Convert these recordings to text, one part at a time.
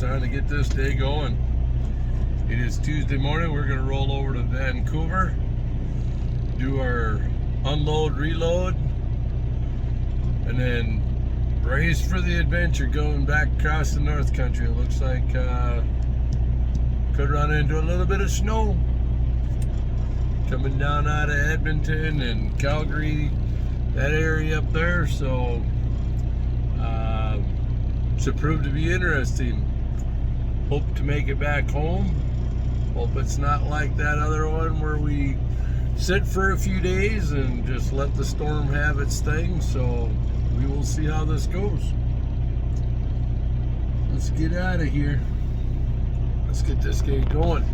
time to get this day going. It is Tuesday morning. We're going to roll over to Vancouver, do our unload, reload, and then brace for the adventure going back across the North Country. It looks like could run into a little bit of snow coming down out of Edmonton and Calgary, that area up there. So it's proved to be interesting. Hope to make it back home. Hope it's not like that other one where we sit for a few days and just let the storm have its thing. So we will see how this goes. Let's get out of here. Let's get this game going.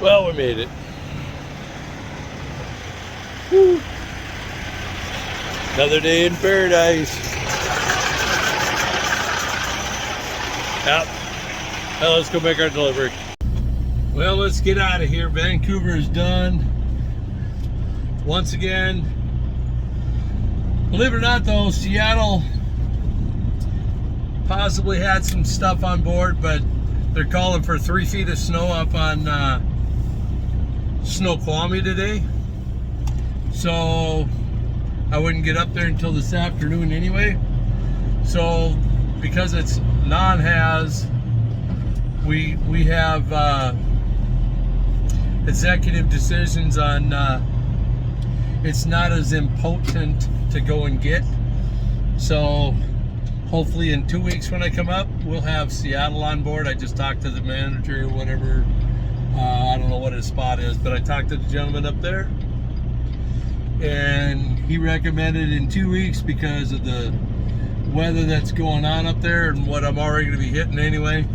Well, we made it. Woo. Another day in paradise. Yep. Well, let's go make our delivery. Well, let's get out of here. Vancouver is done. Once again, believe it or not though, Seattle possibly had some stuff on board, but they're calling for 3 feet of snow up on Snoqualmie today, so I wouldn't get up there until this afternoon anyway. So because it's non-haz, we have executive decisions on it's not as impotent to go and get. So hopefully in 2 weeks when I come up, we'll have Seattle on board. I just talked to the manager or whatever. I don't know what his spot is, but I talked to the gentleman up there, and he recommended in 2 weeks because of the weather that's going on up there and what I'm already going to be hitting anyway.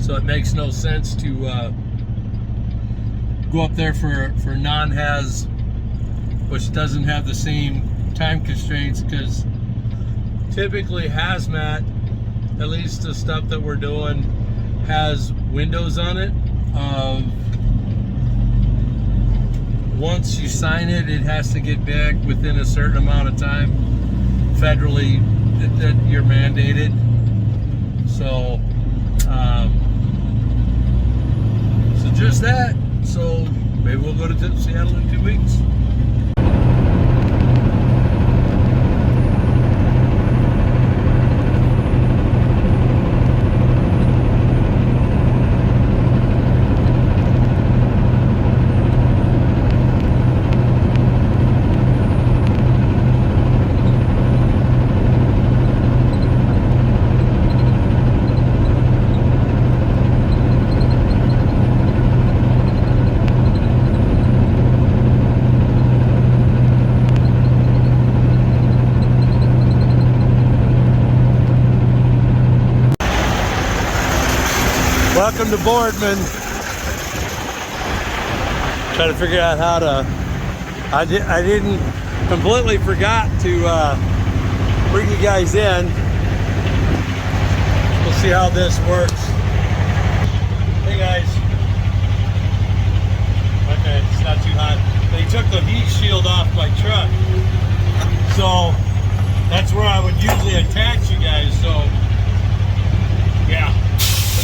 So it makes no sense to go up there for non-haz, which doesn't have the same time constraints, because typically hazmat, at least the stuff that we're doing, has windows on it. Once you sign it, it has to get back within a certain amount of time. Federally, that you're mandated. So, so just that. So maybe we'll go to Seattle in 2 weeks. Welcome to Boardman. Trying to figure out how to. I didn't completely forgot to bring you guys in. We'll see how this works. Hey guys. Okay, it's not too hot. They took the heat shield off my truck, so that's where I would usually attach you guys. So yeah.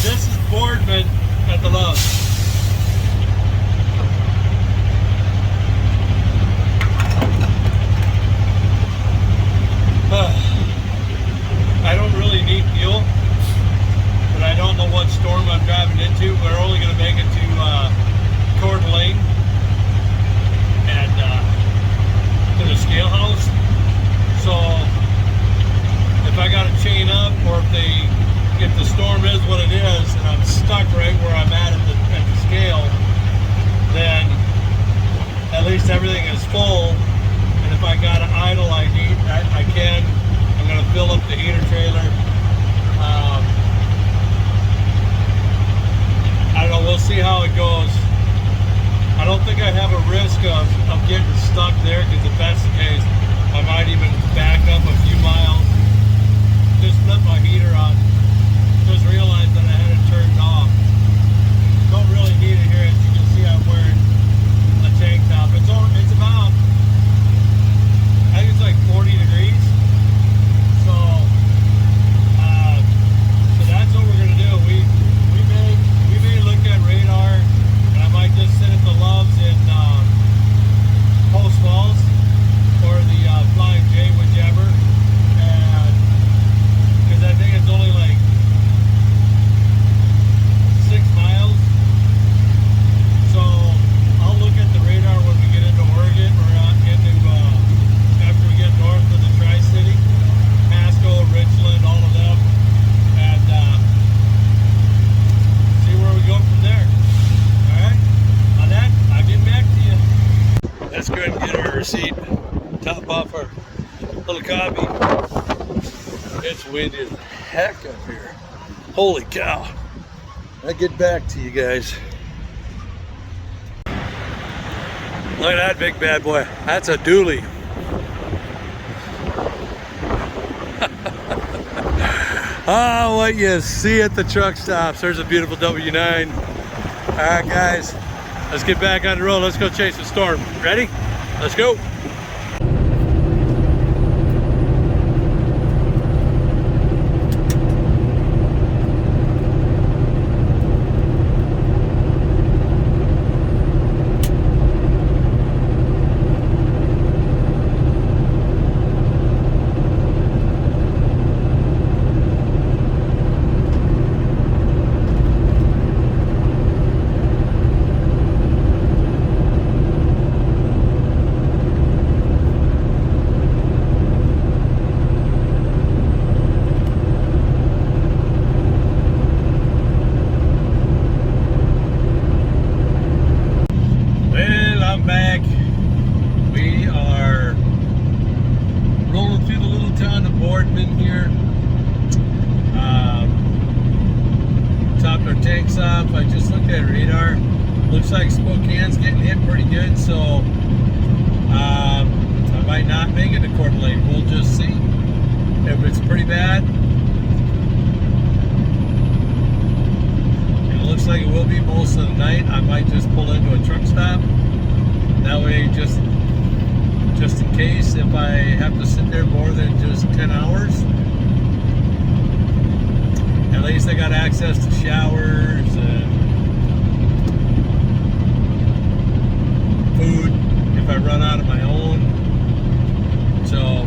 This is Boardman at the Loves. since everything is full, and if I got an idle, I can. I'm gonna fill up the heater trailer. I don't know. We'll see how it goes. I don't think I have a risk of getting stuck there, because if that's the case, I might even back up a few miles. Just flip my heater on. Just realized that I had it turned off. Don't really need it here. As you can see, I'm wearing a tank top. It's about, I think it's like 40 degrees. So that's what we're gonna do. We may look at radar, and I might just sit at the Loves in Post Falls or the Flying J, whichever, and because I think it's only like 6 miles. So I'll look at the radar when we get into Oregon, or after we get north of the Tri-City, Pasco, Richland, all of them, and see where we go from there. All right, on that, I'll get back to you. Let's go ahead and get our receipt, top off our little copy. It's windy as heck up here. Holy cow. I'll get back to you guys. Look at that big bad boy. That's a dually. Oh, what you see at the truck stops. There's a beautiful W9. All right, guys. Let's get back on the road. Let's go chase the storm. Ready? Let's go. I just looked at radar. Looks like Spokane's getting hit pretty good, so I might not make it to Coeur d'Alene. We'll just see. If it's pretty bad, and it looks like it will be most of the night, I might just pull into a truck stop. That way, just in case, if I have to sit there more than just 10 hours, at least I got access to showers and food if I run out of my own. So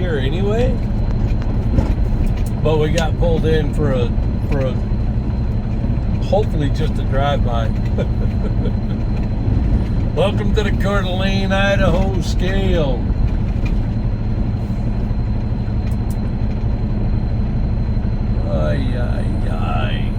here anyway. But we got pulled in for a hopefully just a drive-by. Welcome to the Coeur d'Alene, Idaho scale. Ay, ay, ay.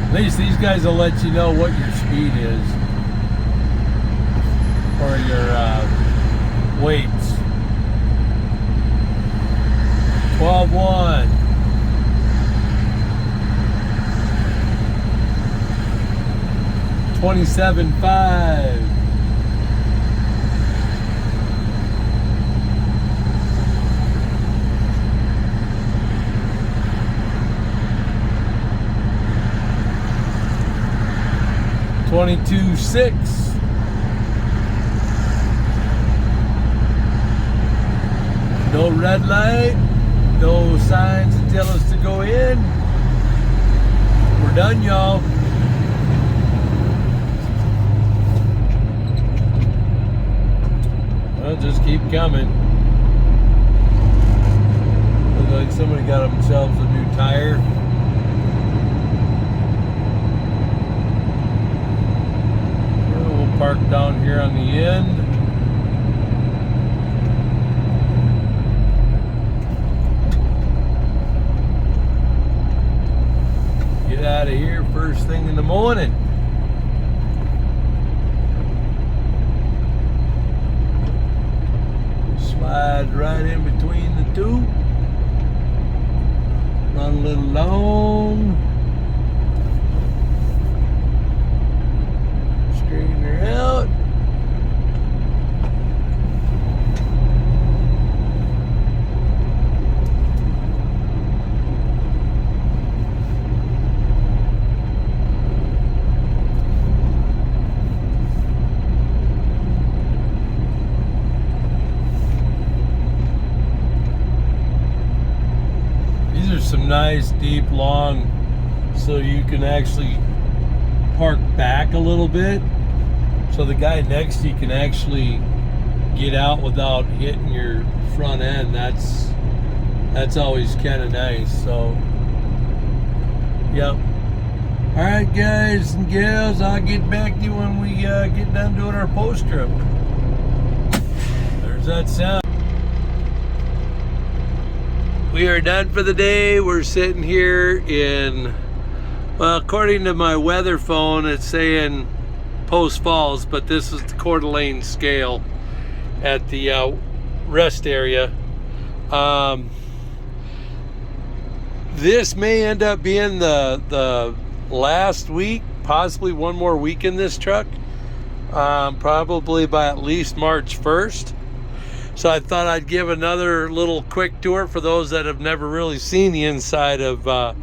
At least these guys will let you know what your speed is or your weights. 12.1. 27.5. 22.6. No red light, no signs that tell us to go in. We're done, y'all. Well, just keep coming. Looks like somebody got themselves a new tire. Park down here on the end. Get out of here first thing in the morning. Slide right in between the two. Run a little long. Straighten her out. These are some nice, deep, long, so you can actually park back a little bit. So the guy next to you can actually get out without hitting your front end. That's always kind of nice. So, yep. All right, guys and gals, I'll get back to you when we get done doing our post trip. There's that sound. We are done for the day. We're sitting here in, well, according to my weather phone, it's saying Post Falls, but this is the Coeur d'Alene scale at the rest area. This may end up being the last week, possibly one more week in this truck, probably by at least March 1st. So I thought I'd give another little quick tour for those that have never really seen the inside of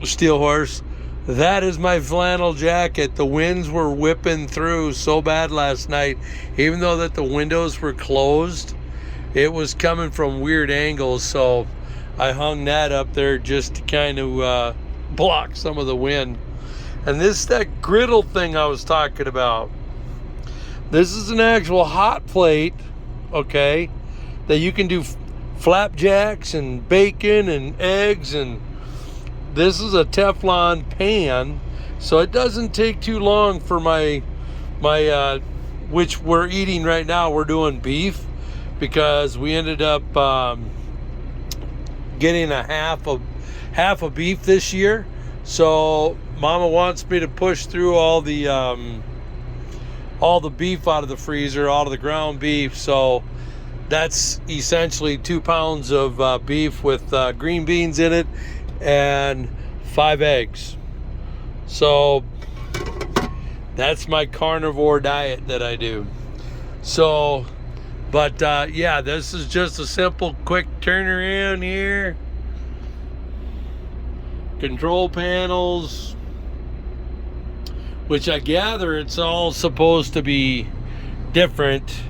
Steel Horse. That is my flannel jacket. The winds were whipping through so bad last night. Even though that the windows were closed, it was coming from weird angles. So I hung that up there just to kind of block some of the wind. And this is that griddle thing I was talking about. This is an actual hot plate, okay, that you can do flapjacks and bacon and eggs, and this is a Teflon pan, so it doesn't take too long for my which we're eating right now. We're doing beef because we ended up getting a half of beef this year. So Mama wants me to push through all the beef out of the freezer, all of the ground beef. So that's essentially 2 pounds of beef with green beans in it and 5 eggs. So that's my carnivore diet that I do. So, but yeah, this is just a simple, quick turnaround here. Control panels, which I gather it's all supposed to be different.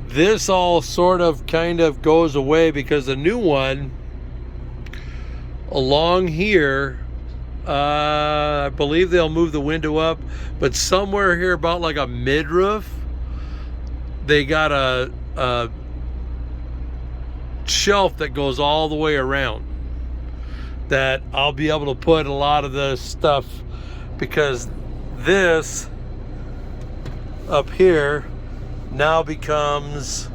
This all sort of kind of goes away because the new one along here, I believe they'll move the window up, but somewhere here about like a midroof, they got a shelf that goes all the way around that I'll be able to put a lot of the stuff, because this up here now becomes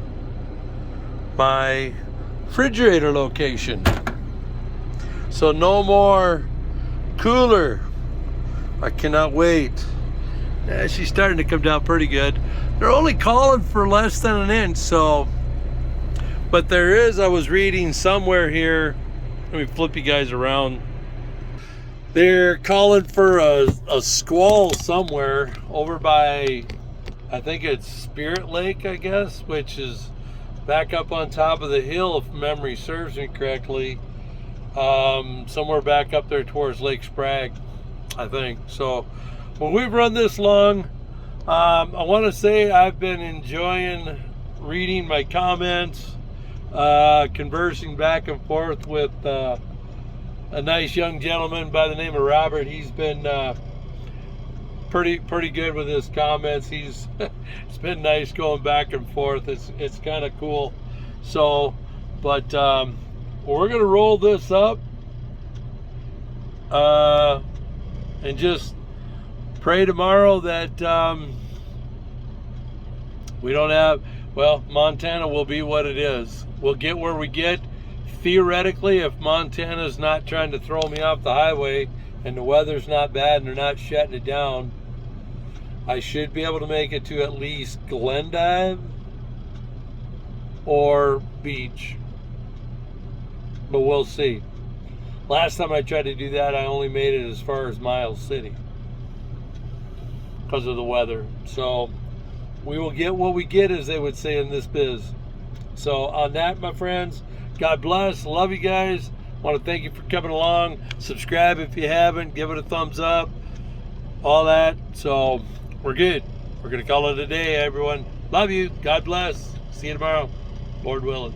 my refrigerator location. So no more cooler. I cannot wait. Yeah, she's starting to come down pretty good. They're only calling for less than an inch, so, but there is, I was reading somewhere here, let me flip you guys around. They're calling for a squall somewhere over by, I think it's Spirit Lake, I guess, which is back up on top of the hill, if memory serves me correctly. Somewhere back up there towards Lake Sprague, I think. So, when we've run this long, I want to say I've been enjoying reading my comments, conversing back and forth with a nice young gentleman by the name of Robert. He's been pretty good with his comments. It's been nice going back and forth. It's kind of cool. So, but we're gonna roll this up and just pray tomorrow that we don't have, well, Montana will be what it is. We'll get where we get. Theoretically, if Montana's not trying to throw me off the highway and the weather's not bad and they're not shutting it down, I should be able to make it to at least Glendive or Beach. But we'll see. Last time I tried to do that, I only made it as far as Miles City because of the weather. So we will get what we get, as they would say in this biz. So on that, my friends, God bless. Love you guys. Want to thank you for coming along. Subscribe if you haven't. Give it a thumbs up. All that. So we're good. We're going to call it a day, everyone. Love you. God bless. See you tomorrow, Lord willing.